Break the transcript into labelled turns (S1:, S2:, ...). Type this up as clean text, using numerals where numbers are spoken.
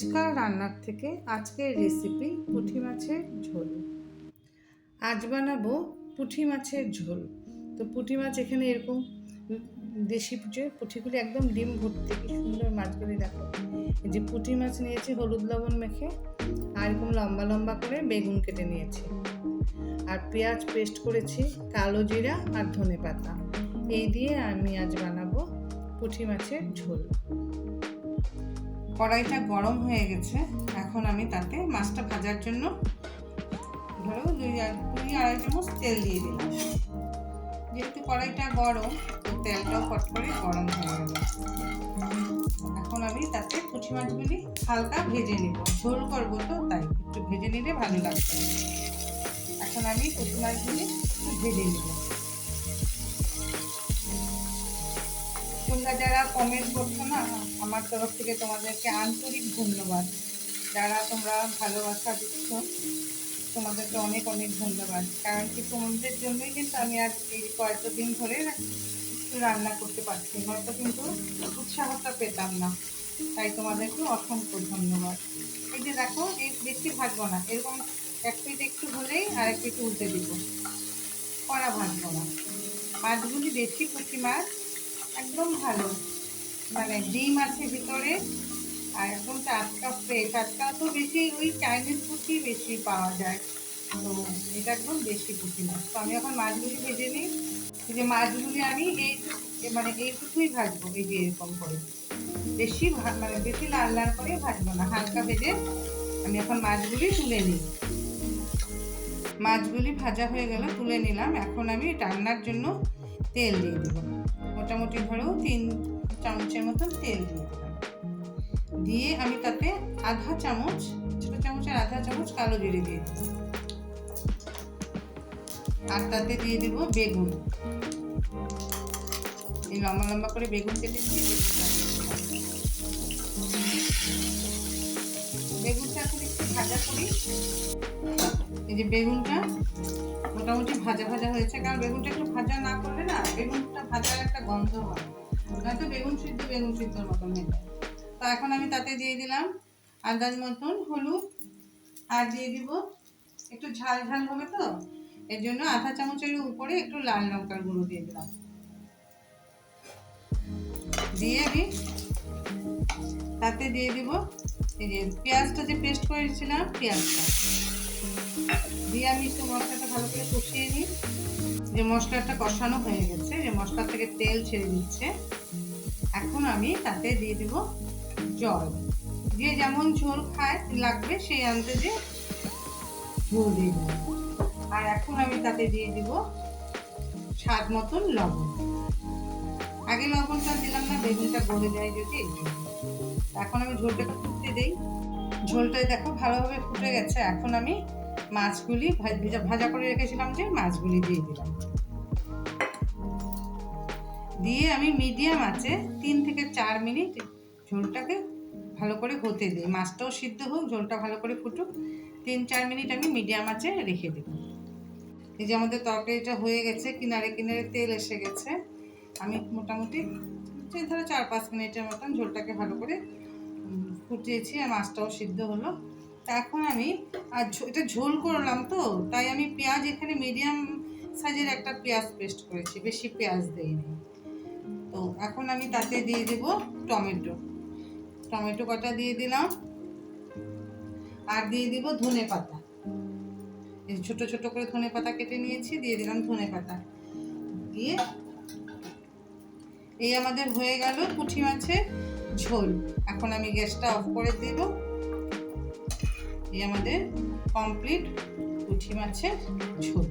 S1: আজকাল রান্নার থেকে আজকের রেসিপি পুঁটি মাছের ঝোল। আজ বানাবো পুঁটি মাছের ঝোল। তো পুঁটি মাছ এখানে এরকম দেশি পুঁটিগুলি একদম ডিম ভর্তি, কি সুন্দর মাছগুলি দেখো। এই যে পুঁটি মাছ নিয়েছি হলুদ লবণ মেখে, আর এরকম লম্বা লম্বা করে বেগুন কেটে নিয়েছি, আর পেঁয়াজ পেস্ট করেছি, কালো জিরা আর ধনে পাতা। এই দিয়ে আমি আজ বানাবো পুঁটি মাছের ঝোল। কড়াইটা গরম হয়ে গেছে, এখন আমি তাতে মাছটা ভাজার জন্য ধরো দুই আড়াই চামচ তেল দিয়ে দিলাম। যেহেতু কড়াইটা গরম, তো তেলটাও ফট করে গরম হয়ে গেল। এখন আমি তাতে পুঁটি মাছগুলি হালকা ভেজে নিব, ঝোল করবো তো তাই একটু ভেজে নিলে ভালো লাগবে। এখন আমি পুঁটি মাছগুলি একটু ভেজে নিব। তোমরা যারা কমেন্ট করছো না, আমার তরফ থেকে তোমাদেরকে আন্তরিক ধন্যবাদ। যারা তোমরা ভালোবাসা দিচ্ছ, তোমাদেরকে অনেক অনেক ধন্যবাদ। কারণ কি তোমাদের জন্যই কিন্তু আমি আজ এই কয়েকদিন ধরে একটু রান্না করতে পারছি, হয়তো কিন্তু উৎসাহটা পেতাম না। তাই তোমাদেরকে অসংখ্য ধন্যবাদ। এই যে দেখো, এই বেশি ভাজবো না, এরকম এক পিঠ একটু হলেই আরেক পিঠ উল্টে দিব, কড়া ভাজবো না। মাছগুলি দেশি পুঁটি মাছ, একদম ভালো, মানে ডিম আছে ভিতরে, আর একদম টাটকা ফ্রেশ। আজকাল তো বেশি ওই চাইনিজ পুঁটি বেশি পাওয়া যায়, তো এটা একদম দেশি পুঁটি মাছ। তো আমি এখন মাছগুলি ভেজে নিই। এই যে মাছগুলি আমি এইটুকুই ভাজবো, এই যে এরকম করে, বেশি বেশি লাল লাল করে ভাজবো না, হালকা ভেজে আমি এখন মাছগুলি তুলে নিই। মাছগুলি ভাজা হয়ে গেল, তুলে নিলাম। এখন আমি রান্নার জন্য তেল দিয়ে দেবো, মোটামুটি ধরো 3 চামচের মতন তেল দিয়ে দিলাম। দিয়ে আমি তাতে আধা চামচ, ছোটো চামচের আধা চামচ কালো জিরে দিয়ে দেবো, আর তাতে দিয়ে দেব বেগুন। এই লম্বা লম্বা করে বেগুন কেটেছি, বেগুনটা এখন একটু ভাজা করি। এই যে বেগুনটা মোটামুটি ভাজা ভাজা হয়েছে, কারণ বেগুনটা একটু ভাজা না করলে না, বেগুনটা ভাজার একটা গন্ধ হয়, নয়তো বেগুন সিদ্ধর মতন হয়ে যায়। তো এখন আমি তাতে দিয়ে দিলাম আন্দাজ মতন হলুদ, আর দিয়ে দিব একটু ঝাল ঝাল হবে তো, এর জন্য আধা চামচের উপরে একটু লাল লঙ্কার গুঁড়ো দিয়ে দিলাম। দিয়ে আমি তাতে দিয়ে দিব এই যে পেঁয়াজটা যে পেস্ট করেছিলাম, পেঁয়াজটা দিয়ে আমি একটু মশলাটা ভালো করে কষিয়ে নিই। যে মশলাটা কষানো হয়ে গেছে, যে মশলা থেকে তেল ছেড়ে দিচ্ছে, এখন আমি তাতে দিয়ে দিব জল। যে যেমন ঝোল খায় লাগবে সেই আন্দাজে ঝোল দিয়ে দেব। আর এখন আমি তাতে দিয়ে দিব স্বাদ মতন লবণ। আগে লবণটা দিলাম না, বেগুনটা গলে যায় যদি। এখন আমি ঝোলটাকে ফুটতে দিই। ঝোলটাই দেখো ভালোভাবে ফুটে গেছে। এখন আমি মাছগুলি ভাজা করে রেখেছিলাম, যে মাছগুলি দিয়ে দিলাম। দিয়ে আমি মিডিয়াম আঁচে 3 থেকে 4 মিনিট ঝোলটাকে ভালো করে হতে দিই। মাছটাও সিদ্ধ হোক, ঝোলটা ভালো করে ফুটুক, 3-4 মিনিট আমি মিডিয়াম আঁচে রেখে দেব। এই যে আমাদের তরকারিটা হয়ে গেছে, কিনারে কিনারে তেল এসে গেছে। আমি মোটামুটি ধরো 4-5 মিনিটের মতন ঝোলটাকে ভালো করে ফুটিয়েছি, আর মাছটাও সিদ্ধ হলো। তা এখন আমি এটা ঝোল করলাম তো, তাই আমি পেঁয়াজ এখানে মিডিয়াম সাইজের একটা পেঁয়াজ পেস্ট করেছি, বেশি পেঁয়াজ দিইনি। তো এখন আমি তাতে দিয়ে দেব টমেটো কটা দিয়ে দিলাম, আর দিয়ে দিব ধনে পাতা। এই ছোট ছোট করে ধনে পাতা কেটে নিয়েছি, দিয়ে দিলাম ধনে পাতা। দিয়ে এই আমাদের হয়ে গেল পুঁটি মাছের ঝোল। এখন আমি গ্যাসটা অফ করে দেব। এই আমাদের কমপ্লিট পুঁটি মাছের ঝোল।